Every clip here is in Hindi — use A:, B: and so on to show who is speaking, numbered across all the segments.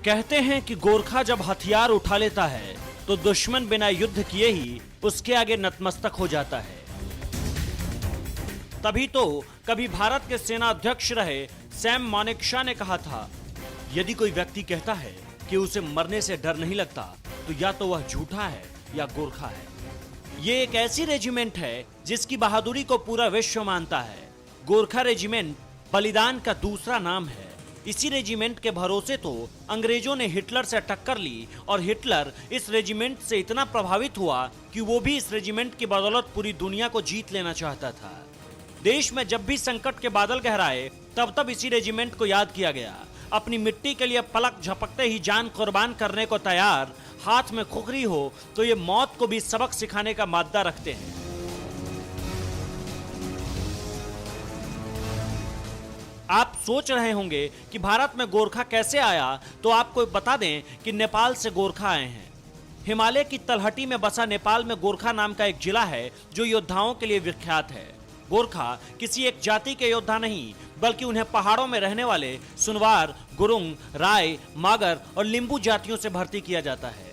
A: कहते हैं कि गोरखा जब हथियार उठा लेता है तो दुश्मन बिना युद्ध किए ही उसके आगे नतमस्तक हो जाता है। तभी तो कभी भारत के सेना अध्यक्ष रहे सैम मानेकशॉ ने कहा था, यदि कोई व्यक्ति कहता है कि उसे मरने से डर नहीं लगता तो या तो वह झूठा है या गोरखा है। ये एक ऐसी रेजिमेंट है जिसकी बहादुरी को पूरा विश्व मानता है। गोरखा रेजिमेंट बलिदान का दूसरा नाम है। इसी रेजिमेंट के भरोसे तो अंग्रेजों ने हिटलर से टक्कर ली और हिटलर इस रेजिमेंट से इतना प्रभावित हुआ कि वो भी इस रेजिमेंट की बदौलत पूरी दुनिया को जीत लेना चाहता था। देश में जब भी संकट के बादल गहराए तब तब इसी रेजिमेंट को याद किया गया। अपनी मिट्टी के लिए पलक झपकते ही जान कुर्बान करने को तैयार, हाथ में खुखरी हो तो ये मौत को भी सबक सिखाने का मादा रखते हैं। आप सोच रहे होंगे कि भारत में गोरखा कैसे आया, तो आपको बता दें कि नेपाल से गोरखा आए हैं। हिमालय की तलहटी में बसा नेपाल में गोरखा नाम का एक जिला है जो योद्धाओं के लिए विख्यात है। गोरखा किसी एक जाति के योद्धा नहीं, बल्कि उन्हें पहाड़ों में रहने वाले सुनवार, गुरुंग, राय, मागर और लिंबू जातियों से भर्ती किया जाता है।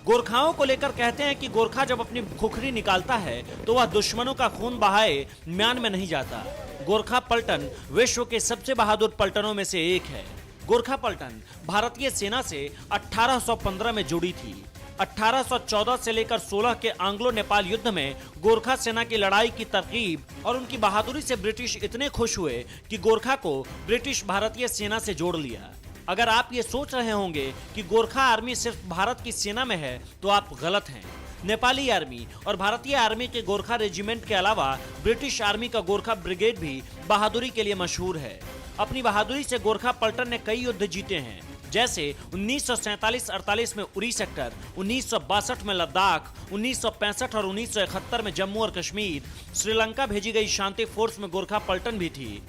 A: गोरखाओं को लेकर कहते हैं कि गोरखा जब अपनी खुखरी निकालता है तो वह दुश्मनों का खून बहाए म्यान में नहीं जाता। गोरखा पलटन विश्व के सबसे बहादुर पलटनों में से एक है। गोरखा पलटन भारतीय सेना से 1815 में जुड़ी थी। 1814 से लेकर 16 के आंग्लो नेपाल युद्ध में गोरखा सेना की लड़ाई की तरकीब और उनकी बहादुरी से ब्रिटिश इतने खुश हुए कि गोरखा को ब्रिटिश भारतीय सेना से जोड़ लिया। अगर आप ये सोच रहे होंगे कि गोरखा आर्मी सिर्फ भारत की सेना में है तो आप गलत हैं। नेपाली आर्मी और भारतीय आर्मी के गोरखा रेजिमेंट के अलावा ब्रिटिश आर्मी का गोरखा ब्रिगेड भी बहादुरी के लिए मशहूर है। अपनी बहादुरी से गोरखा पलटन ने कई युद्ध जीते हैं, जैसे 1947-48 में उरी सेक्टर, 1962 में लद्दाख, 1965 और 1971 में जम्मू और कश्मीर। श्रीलंका भेजी गई शांति फोर्स में गोरखा पलटन भी थी।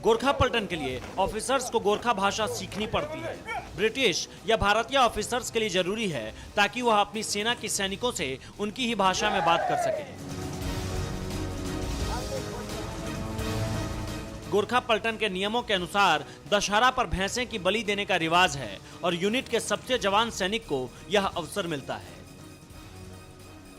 A: गोरखा पलटन के लिए ऑफिसर्स को गोरखा भाषा सीखनी पड़ती है। ब्रिटिश या भारतीय ऑफिसर्स के लिए जरूरी है ताकि वह अपनी सेना के सैनिकों से उनकी ही भाषा में बात कर सके। गोरखा पलटन के नियमों के अनुसार दशहरा पर भैंसे की बलि देने का रिवाज है और यूनिट के सबसे जवान सैनिक को यह अवसर मिलता है।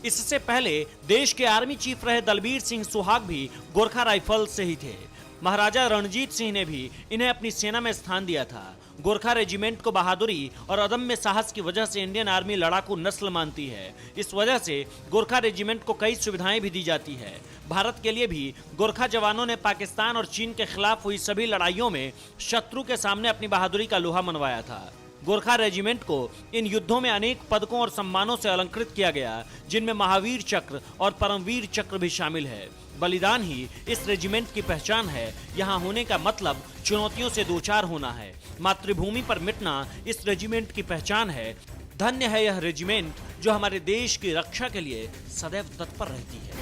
A: इससे पहले देश के आर्मी चीफ रहे दलबीर सिंह सुहाग भी गोरखा राइफल से ही थे। महाराजा रणजीत सिंह ने भी इन्हें अपनी सेना में स्थान दिया था। गोरखा रेजिमेंट को बहादुरी और अदम्य साहस की वजह से इंडियन आर्मी लड़ाकू नस्ल मानती है। इस वजह से गोरखा रेजिमेंट को कई सुविधाएं भी दी जाती है। भारत के लिए भी गोरखा जवानों ने पाकिस्तान और चीन के खिलाफ हुई सभी लड़ाइयों में शत्रु के सामने अपनी बहादुरी का लोहा मनवाया था। गोरखा रेजिमेंट को इन युद्धों में अनेक पदकों और सम्मानों से अलंकृत किया गया, जिनमें महावीर चक्र और परमवीर चक्र भी शामिल है। बलिदान ही इस रेजिमेंट की पहचान है। यहाँ होने का मतलब चुनौतियों से दो चार होना है। मातृभूमि पर मिटना इस रेजिमेंट की पहचान है। धन्य है यह रेजिमेंट जो हमारे देश की रक्षा के लिए सदैव तत्पर रहती है।